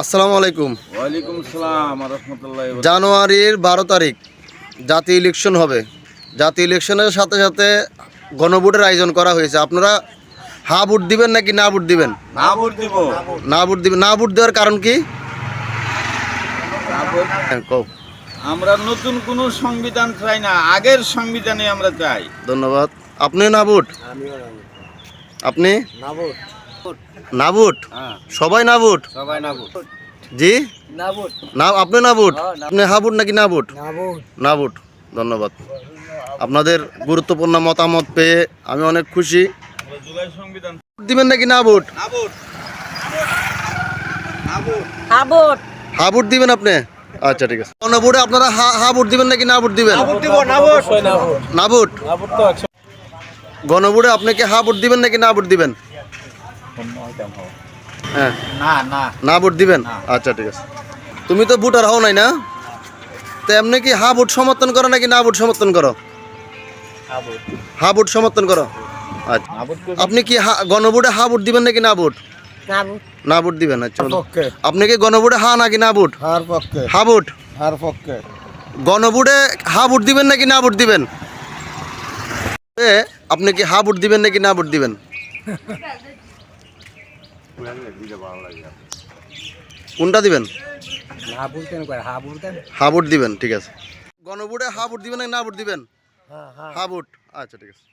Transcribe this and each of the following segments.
আসসালামু আলাইকুম। ওয়ালাইকুম আসসালাম ওয়া রাহমাতুল্লাহি ওয়া জানুয়ারির 12 তারিখ জাতীয় ইলেকশন হবে। জাতীয় ইলেকশনের সাথে সাথে গণভোটের আয়োজন করা হয়েছে। আপনারা হা ভোট দিবেন নাকি না ভোট দিবেন? না ভোট দিব। না ভোট দিবেন। না ভোট দেওয়ার কারণ কি? না ভোট। হ্যাঁ, কও। আমরা নতুন কোনো সংবিধান চাই না, আগের সংবিধানে আমরা চাই। ধন্যবাদ। আপনি না ভোট? আপনি না ভোট। না ভোট? হ্যাঁ, সবাই না ভোট? সবাই না ভোট। জি না ভোট। না, আপনি না ভোট? আপনি হা ভোট নাকি না ভোট? না ভোট। না ভোট। ধন্যবাদ। আপনাদের গুরুত্বপূর্ণ মতামত পেয়ে আমি অনেক খুশি। আমরা জুলাই সংবিধান দিবেন নাকি না ভোট? না ভোট। না ভোট। আবট হা ভোট দিবেন আপনি? আচ্ছা, ঠিক আছে। গণভোটে আপনারা হা ভোট দিবেন নাকি না ভোট দিবেন? না ভোট দিব। না ভোট। না ভোট। না ভোট তো আছে। গণভোটে আপনি কি হা ভোট দিবেন নাকি না ভোট দিবেন? হ্যাঁ, না না না ভোট দিবেন। না। আচ্ছা, ঠিক আছে। তুমি তো ভোটার হও নাই না, তো এমনি কি হা ভোট সমর্থন করো নাকি না ভোট সমর্থন করো? হা ভোট সমর্থন করো। আচ্ছা, না ভোট আপনি কি গণভোটে হা ভোট দিবেন নাকি না ভোট? নাবুট না ভোট দিবেন। আচ্ছা, পক্ষে। আপনি কি গণভোটে হা নাকি না ভোট? হার পক্ষে। হা ভোট। হার পক্ষে। গণভোটে হা ভোট দিবেন নাকি না ভোট দিবেন? আপনি কি হা ভোট দিবেন নাকি না ভোট দিবেন? কোনটা দিবেন? না বলতেন কয় হা বলতেন। হা ভোট দিবেন, ঠিক আছে। গণভোটে হা ভোট দিবেন নাকি না ভোট দিবেন? হা ভোট। আচ্ছা, ঠিক আছে।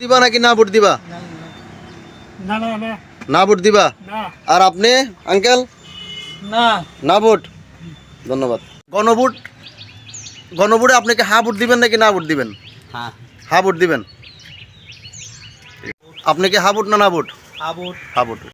দিবা নাকি না ভোট দিবা? না না না না ভোট দিবা। না আর আপনি আঙ্কেল? না না ভোট। ধন্যবাদ। গণভোটে আপনি কি হা ভোট দিবেন নাকি না ভোট দিবেন? হ্যাঁ। হা ভোট দিবেন। আপনি কি হা ভোট না না ভোট? হা ভোট। হা ভোট।